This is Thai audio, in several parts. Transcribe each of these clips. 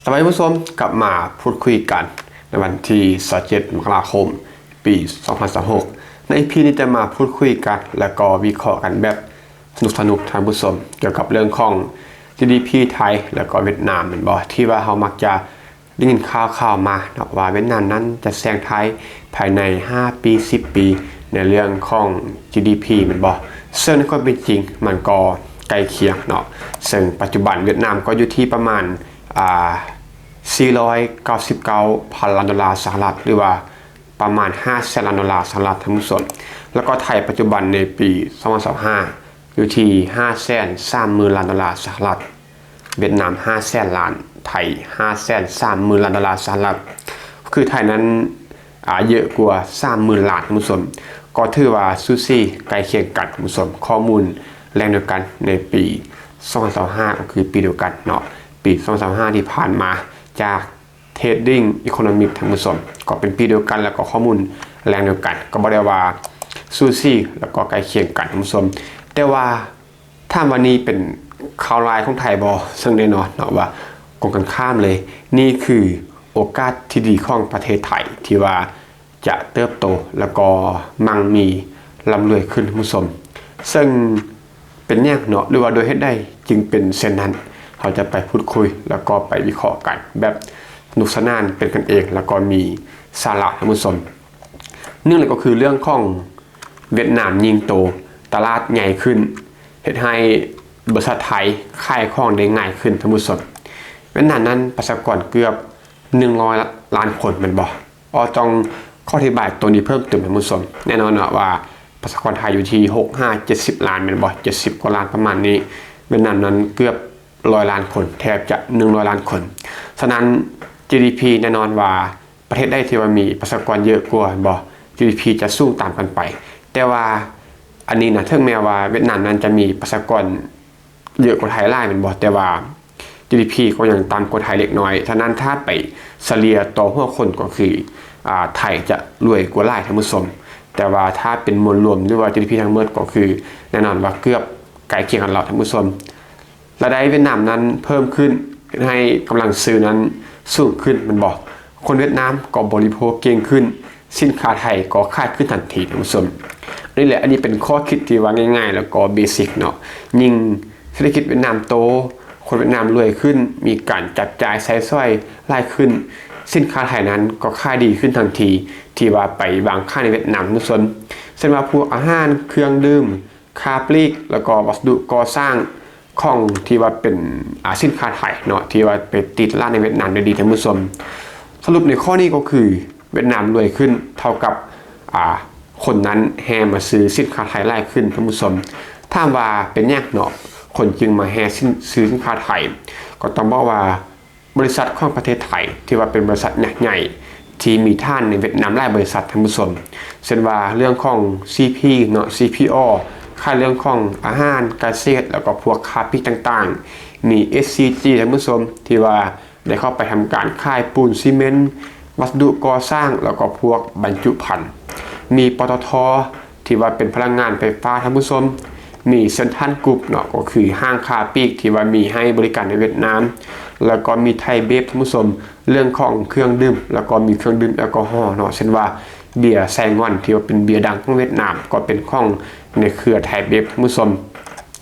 สวัสดีผู้ชมกลับมาพูดคุยกันในวันที่27 มกราคม ปี 2026 ใน EP นี้จะมาพูดคุยกันแล้วก็วิเคราะห์กันแบบสนุกทางผู้ชมเกี่ยวกับเรื่องของ GDP ไทยแล้วก็เวียดนามเหมือนบ่ที่ว่าเขามักจะได้ยินข่าวมาว่าเวียดนามนั้นจะแซงไทยภายใน5 ปี 10 ปีในเรื่องของ GDP เหมือนบ่ซึ่งในความเป็นจริงมันก็ใกล้เคียงเนาะซึ่งปัจจุบันเวียดนามก็อยู่ที่ประมาณ499 พันล้านดอลลาร์สหรัฐหรือว่าประมาณ5แสนล้านดอลลาร์สหรัฐทั้งหมดแล้วก็ไทยปัจจุบันในปี2025อยู่ที่530,000 ล้านดอลลาร์สหรัฐเวียดนาม5แสนล้านไทย530,000 ล้านดอลลาร์สหรัฐคือไทยนั้นเยอะกว่า30,000 ล้านทั้งหมดก็ถือว่าซูซี่ใกล้เคียงกันทั้งหมดข้อมูลแรงเดียวกันในปี2025ก็คือปีเดียวกันเนาะปี2025ที่ผ่านมาจาก Trading Economic ทั้งหมดก็เป็นปีเดียวกันแล้วก็ข้อมูลแรงเดียวกันก็บอกได้ว่าซูซี่แล้วก็ใกล้เคียงกันทั้งหมดแต่ว่าถ้าวันนี้เป็นข่าวร้ายของไทยบอซึ่งแน่นอนเนาะว่าตรงกันข้ามเลยนี่คือโอกาสที่ดีของประเทศไทยที่ว่าจะเติบโตแล้วก็มั่งมีร่ำรวยขึ้นทั้งหมดซึ่งเป็นเนี่ยเนาะหรือว่าโดยเหตุใดจึงเป็นเช่นนั้นเราจะไปพูดคุยแล้วก็ไปวิเคราะห์กันแบบสนุกสนานเป็นกันเองแล้วก็มีสาระทั้งหมดเนื่องเลยก็คือเรื่องของเวียดนามยิ่งโตตลาดใหญ่ขึ้นเฮ็ดให้บริษัทไทยขายของได้ง่ายขึ้นทั้งหมดเวียดนามนั้นประชากรเกือบ100 ล้านคนแม่นบ่ต้องข้ออธิบายตัวนี้เพิ่มเติมทั้งหมดแน่นอนว่าประชากรไทยอยู่ที่65-70 ล้านแม่นบ่70 กว่าล้านประมาณนี้เวียดนามนั้นเกือบ100 ล้านคนแทบจะ100 ล้านคนฉะนั้น GDP แน่นอนว่าประเทศใดที่ว่ามีประชากรเยอะกว่าบ่ GDP จะสูงตามกันไปแต่ว่าอันนี้นะถึงแม้ว่าเวียดนามนั้นจะมีประชากรเยอะกว่าไทยหลายเป็นบ่แต่ว่า GDP ก็ยังต่ำกว่าไทยเล็กน้อยฉะนั้นถ้าไปเฉลี่ยต่อหัวคนก็คือไทยจะรวยกว่าหลายทั้งหมดแต่ว่าถ้าเป็นมวลรวมหรือว่า GDP ทั้งหมดก็คือแน่นอนว่าเกือบใกล้เคียงกันแล้วทั้งหมดรายได้เวียดนามนั้นเพิ่มขึ้นให้กำลังซื้อนั้นสูงขึ้นมันบอกคนเวียดนามก็บริโภคเก่งขึ้นสินค้าไทยก็ขายขึ้นทันทีท่านผู้ชมนี่แหละอันนี้เป็นข้อคิดที่ว่าง่ายๆแล้วก็เบสิกเนาะยิ่งเศรษฐกิจเวียดนามโตคนเวียดนามรวยขึ้นมีการจับจ่ายใช้สอยหลายขึ้นสินค้าไทยนั้นก็ขายดีขึ้นทันทีที่ว่าไปวางขายในเวียดนามท่านผู้ชมเช่นว่าพวกอาหารเครื่องดื่มค้าปลีกแล้วก็วัสดุก่อสร้างของที่ว่าเป็นสินค้าไทยเนาะที่ว่าไปติดร้านในเวียดนามได้ดีท่านผู้ชมสรุปในข้อนี้ก็คือเวียดนามรวยขึ้นเท่ากับคนนั้นแห่มาซื้อสินค้าไทยหลายขึ้นท่านผู้ชมถามว่าเป็นแยกเนาะคนจึงมาแห่ซื้อสินค้าไทยก็ต้องบอกว่าบริษัทของประเทศไทยที่ว่าเป็นบริษัทใหญ่ที่มีท่านในเวียดนามหลายบริษัทท่านผู้ชมเช่นว่าเรื่องของ CP เนาะ CPOค่าเรื่องของอาหารเกษตรแล้วก็พวกค้าปลีกต่างๆมี SCG ท่านผู้ชมที่ว่าได้เข้าไปทำการค่ายปูนซีเมนต์วัสดุก่อสร้างแล้วก็พวกบรรจุภัณฑ์มีปตท.ที่ว่าเป็นพลังงานไฟฟ้าท่านผู้ชมมีเซ็นทรัลกรุ๊ปเนาะก็คือห้างค้าปลีกที่ว่ามีให้บริการในเวียดนามแล้วก็มีไทยเบฟท่านผู้ชมเรื่องของเครื่องดื่มแล้วก็มีเครื่องดื่มแอลกอฮอล์เนาะเช่นว่าเบียร์ไซงอนที่ว่าเป็นเบียร์ดังของเวียดนามก็เป็นของในเครือไทยเบฟท่านผู้ชม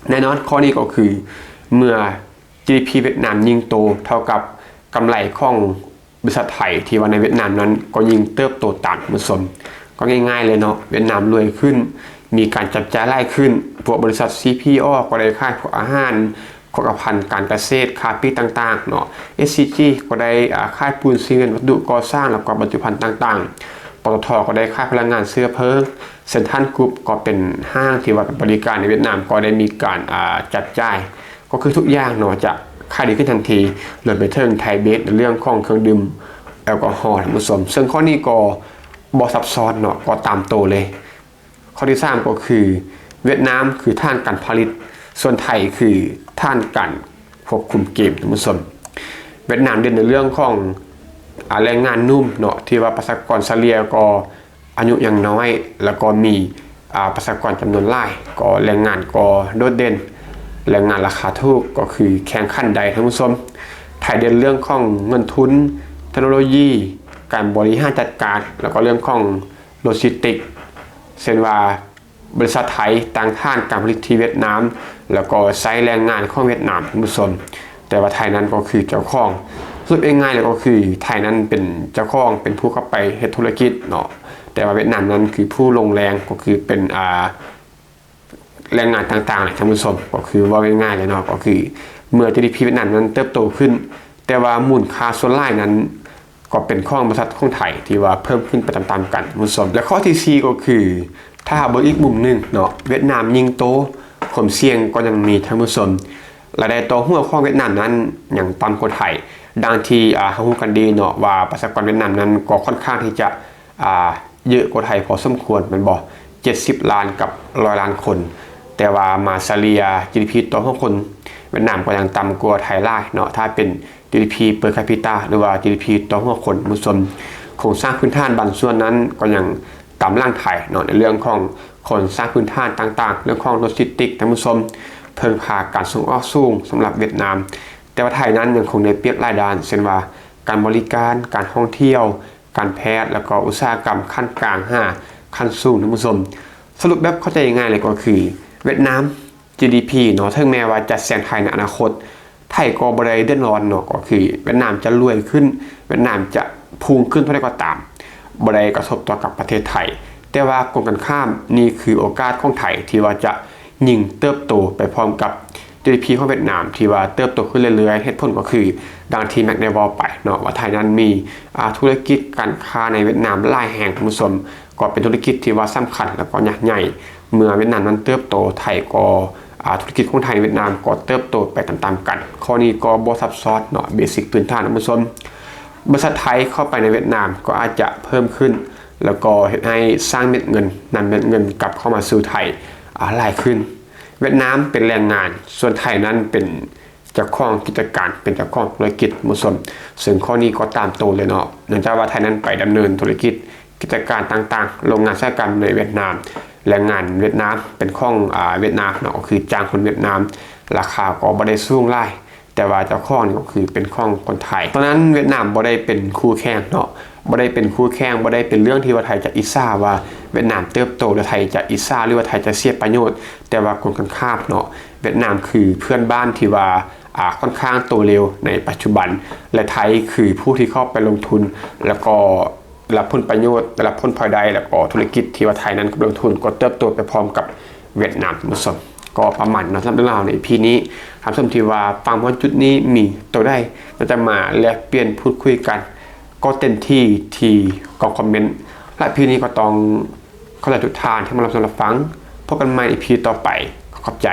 แน่นอนข้อนี้ก็คือเมื่อ GDP เวียดนามยิ่งโตเท่ากับกำไรของบริษัทไทยที่ว่าในเวียดนามนั้นก็ยิ่งเติบโตตามท่านผู้ชมก็ง่ายๆเลยเนาะเวียดนามรวยขึ้นมีการจับจ่ายหลายขึ้นพวกบริษัท CPO ก็ได้ขายพวกอาหารโภคภัณฑ์การเกษตรค้าปลีกต่างๆเนาะ SCG ก็ได้ขายปูนซีเมนต์วัสดุก่อสร้างแล้วก็บรรจุภัณฑ์ต่างๆปตท.ก็ได้ขายพลังงานเชื้อเพลิงเซ็นทรัลกรุ๊ปก็เป็นห้างที่ว่าบริการในเวียดนามก็ได้มีการจัดจ่ายก็คือทุกอย่างเนาะจะขายดีขึ้นทันทีรวมไปถึงไทยเบฟในเรื่องของเครื่องดื่มแอลกอฮอล์ท่านผู้ชมซึ่งข้อนี้ก็บ่ซับซ้อนเนาะก็ตามโตเลยข้อที่3ก็คือเวียดนามคือท่านการผลิตส่วนไทยคือท่านการควบคุมเกมท่านผู้ชมเวียดนามเด่นในเรื่องของแรงงานนุ่มเนาะที่ว่าประชากรเฉลี่ยก็อายุยังน้อยแล้วก็มีประชากรจำนวนหลายก็แรงงานก็โดดเด่นแรงงานราคาถูกก็คือแข่งขันใดท่านผู้ชมไท ยเด่นเรื่องของเงินทุนเทคโนโลยีการบริหารจัดการแล้วก็เรื่องของโลจิสติกเช่นว่าบริษัทไทยตั้งฐานการผลิตที่เวียดนามแล้วก็ใช้แรงงานของเวียดนามท่านผู้ชมแต่ว่าไทยนั้นก็คือเจ้าของสุดง่ายๆเลยก็คือไทยนั้นเป็นเจ้าของเป็นผู้เข้าไปเฮ็ดธุรกิจเนาะแต่ว่าเวียดนามนั้นคือผู้ลงแรงก็คือเป็นแรงงานต่างๆเลยท่านผู้ชมก็คือว่าง่ายๆเลยเนาะก็คือเมื่อ GDP เวียดนามนั้นเติบโตขึ้นแต่ว่ามูลค่าส่วนรายนั้นก็เป็นข้อบริษัทของไทยที่ว่าเพิ่มขึ้นไปตามๆกันท่านผู้ชมและข้อที่4ก็คือถ้าเบิ่งอีกมุมนึงเนาะเวียดนามยิ่งโตความเสี่ยงก็ยังมีท่านผู้ชมรายได้ต่อหัวของเวียดนามนั้นอย่างต่ำกว่าไทยดังที่รู้กันดีเนาะว่าประชากรเวียดนามนั้นก็ค่อนข้างที่จะเยอะกว่าไทยพอสมควรมันบอก70 ล้านกับ100 ล้านคนแต่ว่ามาเฉลี่ย GDP ต่อหัวคนเวียดนามก็ยังต่ำกว่าไทยหลายเนาะถ้าเป็น GDP per capita หรือว่า GDP ต่อหัวคนท่านผู้ชมโครงสร้างพื้นฐานบางส่วนนั้นก็ยังต่ำล่างไทยเนาะในเรื่องของคนสร้างพื้นฐานต่างๆเรื่องของโลจิสติกท่านผู้ชมเพิ่มค่าการส่งออกสูงสำหรับเวียดนามแต่ว่าไทยนั้นยังคงในเปรียบหลายด้านเช่นว่าการบริการการท่องเที่ยวการแพทย์แล้วก็อุตสาหกรรมขั้นกลางขั้นสูงท่านผู้ชมสรุปแบบเข้าใจง่ายเลยก็คือเวียดนาม GDP เนาะถึงแม้ว่าจะแซงไทยในอนาคตไทยก็บ่ได้เดือดร้อนเนาะก็คือเวียดนามจะรวยขึ้นเวียดนามจะพุ่งขึ้นเท่าใดก็ตามบ่ได้กระทบต่อกับประเทศไทยแต่ว่ากงกันข้ามนี่คือโอกาสของไทยที่ว่าจะยิ่งเติบโตไปพร้อมกับ GDP ของเวียดนามที่ว่าเติบโตขึ้นเรื่อยๆเหตุผลก็คือดังที่แม็กได้บอกไปเนาะว่าไทยนั้นมีธุรกิจการค้าในเวียดนามหลายแห่งท่านผู้ชมก็เป็นธุรกิจที่ว่าสำคัญแล้วก็ใหญ่เมื่อเวียดนามนั้นเติบโตไทยก็ธุรกิจของไทยเวียดนามก็เติบโตไปตามๆกันข้อนี้ก็บ่ซับซ้อนเนาะเบสิกพื้นฐานท่านผู้ชมบริษัทไทยเข้าไปในเวียดนามก็อาจจะเพิ่มขึ้นแล้วก็เฮ็ดให้สร้างเม็ดเงินนำเม็ดเงินกลับเข้ามาสู่ไทยหลายขึ้นเวียดนามเป็นแรงงานส่วนไทยนั้นเป็นเจ้าของกิจการเป็นเจ้าของธุรกิจมุสลิมซึ่งข้อนี้ก็ตามโตเลยเนาะเนื่องจากว่าไทยนั้นไปดำเนินธุรกิจกิจการต่างๆโรงงานอุตสาหกรรมในเวียดนามแรงงานเวียดนามเป็นของเวียดนามเนาะก็คือจ้างคนเวียดนามราคาก็บ่ได้สูงหลายแต่ว่าเจ้าของนี่ก็คือเป็นของคนไทยตอนนั้นเวียดนามบ่ได้เป็นคู่แข่งเนาะบ่ได้เป็นคู่แข่งบ่ได้เป็นเรื่องที่ว่าไทยจะอิจฉาว่าเวียดนามเติบโตแล้วไทยจะอิจฉาหรือว่าไทยจะเสียประโยชน์แต่ว่าคนกันข้ามเนาะเวียดนามคือเพื่อนบ้านที่ว่าค่อนข้างโตเร็วในปัจจุบันและไทยคือผู้ที่เข้าไปลงทุนแล้วก็รับผลประโยชน์รับผลพลอยได้แล้วก็ธุรกิจที่ว่าไทยนั้นลงทุนก็เติบโตไปพร้อมกับเวียดนามมุสลิมก็ประมาณนั้นสำหรับเรื่องราวใน EP นี้ถามสมทีว่าฟังว่าจุดนี้มีตัวได้เราจะมาแลกเปลี่ยนพูดคุยกันก็เต็มที่กล่องคอมเมนต์และ EP นี้ก็ต้องเข้าใจทุกท่านที่มารับชมรับฟังพบกันใหม่ EP ต่อไปขอบใจ